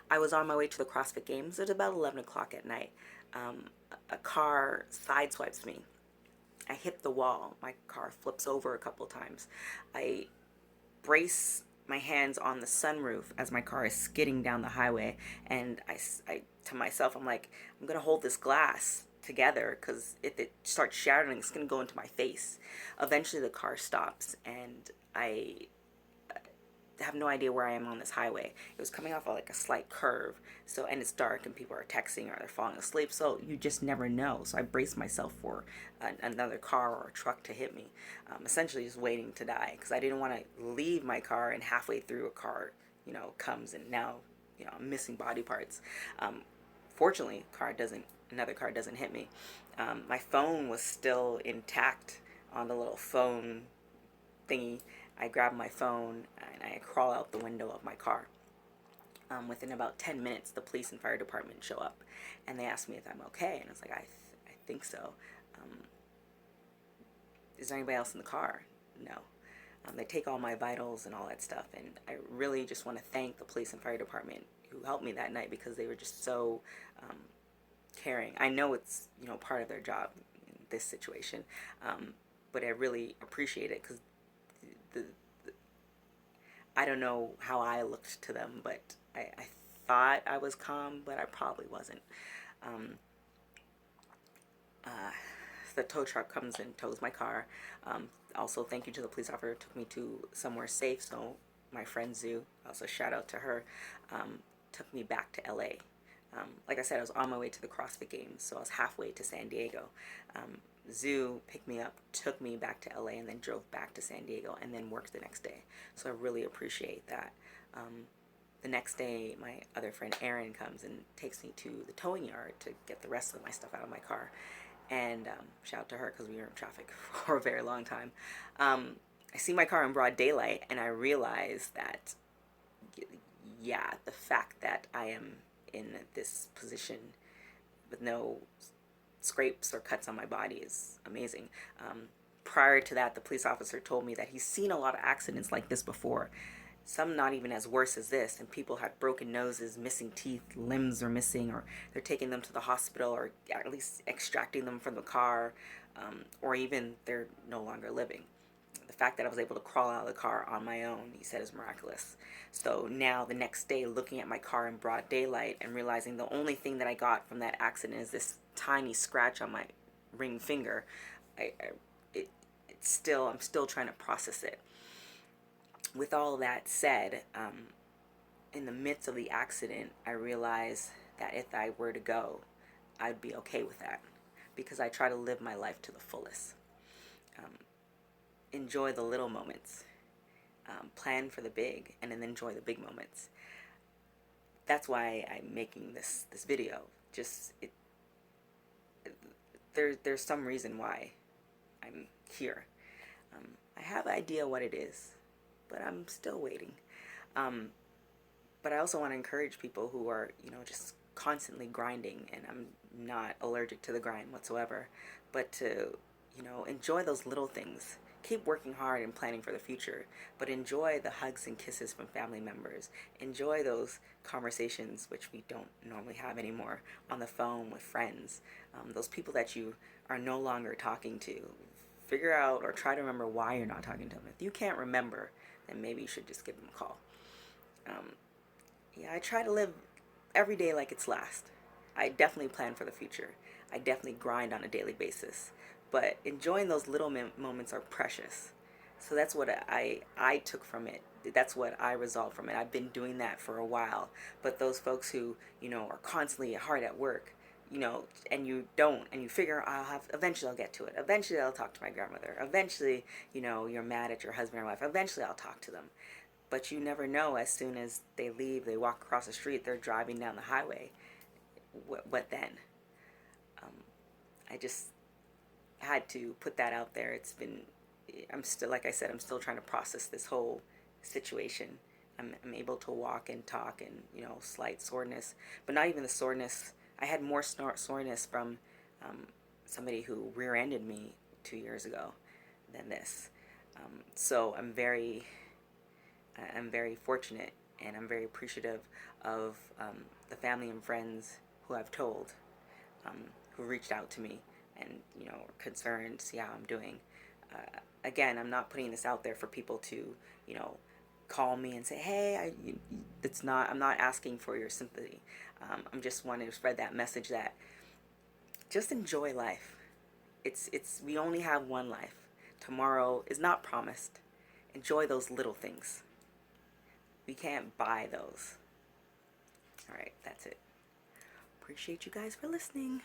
I was on my way to the CrossFit Games. It was about 11 o'clock at night. A car sideswipes me. I hit the wall. My car flips over a couple times. I brace my hands on the sunroof as my car is skidding down the highway, and I to myself, I'm like, I'm gonna hold this glass together because if it starts shattering, it's gonna go into my face. Eventually, the car stops, and I have no idea where I am on this highway. It was coming off of like a slight curve, so, and it's dark and people are texting or they're falling asleep, so you just never know. So I braced myself for another car or a truck to hit me, essentially just waiting to die because I didn't want to leave my car and halfway through a car, comes, and now, I'm missing body parts. Fortunately, another car doesn't hit me. My phone was still intact on the little phone thingy. I grab my phone and I crawl out the window of my car. Within about 10 minutes, the police and fire department show up, and they ask me if I'm okay, and I was like, I think so. Um, is there anybody else in the car? No. They take all my vitals and all that stuff, and I really just want to thank the police and fire department who helped me that night because they were just so um, caring. I know it's part of their job in this situation, but I really appreciate it because the I don't know how I looked to them, but I thought I was calm, but I probably wasn't. Um, uh, the tow truck comes and tows my car. Also, thank you to the police officer who took me to somewhere safe. So my friend Zoo, also shout out to her, took me back to LA. Like I said, I was on my way to the CrossFit Games, so I was halfway to San Diego. Zoo picked me up, took me back to LA, and then drove back to San Diego, and then worked the next day. So I really appreciate that. The next day, my other friend Erin comes and takes me to the towing yard to get the rest of my stuff out of my car. And shout out to her because we were in traffic for a very long time. I see my car in broad daylight, and I realize that, yeah, the fact that I am in this position with no scrapes or cuts on my body is amazing. Prior to that, the police officer told me that he's seen a lot of accidents like this before, some not even as worse as this, and people had broken noses, missing teeth, limbs are missing, or they're taking them to the hospital, or at least extracting them from the car, or even they're no longer living. The fact that I was able to crawl out of the car on my own, he said, is miraculous. So now the next day, looking at my car in broad daylight and realizing the only thing that I got from that accident is this tiny scratch on my ring finger, I I'm still trying to process it. With all that said, in the midst of the accident, I realized that if I were to go, I'd be okay with that because I try to live my life to the fullest. Um, Enjoy the little moments, plan for the big, and then enjoy the big moments. That's why I'm making this video. Just there's some reason why I'm here. I have an idea what it is, but I'm still waiting. Um, but I also want to encourage people who are, just constantly grinding, and I'm not allergic to the grind whatsoever, but to, enjoy those little things. Keep working hard and planning for the future, but enjoy the hugs and kisses from family members. Enjoy those conversations, which we don't normally have anymore, on the phone with friends. Those people that you are no longer talking to. Figure out or try to remember why you're not talking to them. If you can't remember, then maybe you should just give them a call. Um, yeah, I try to live every day like it's last. I definitely plan for the future. I definitely grind on a daily basis. But enjoying those little moments are precious. So that's what I took from it. That's what I resolved from it. I've been doing that for a while. But those folks who, are constantly hard at work, and you don't, and you figure eventually I'll get to it. Eventually I'll talk to my grandmother. Eventually, you're mad at your husband or wife. Eventually I'll talk to them. But you never know, as soon as they leave, they walk across the street, they're driving down the highway. What then? Um, I just had to put that out there. I'm still, like I said, I'm still trying to process this whole situation. I'm able to walk and talk and, slight soreness, but not even the soreness. I had more soreness from somebody who rear-ended me 2 years ago than this. So I'm very fortunate And I'm very appreciative of the family and friends who I've told, um, who reached out to me and, you know, are concerned to see how I'm doing. Again, I'm not putting this out there for people to, you know, call me and say, hey, it's not, I'm not asking for your sympathy. I'm just wanting to spread that message that just enjoy life. We only have one life. Tomorrow is not promised. Enjoy those little things. We can't buy those. All right, that's it. Appreciate you guys for listening.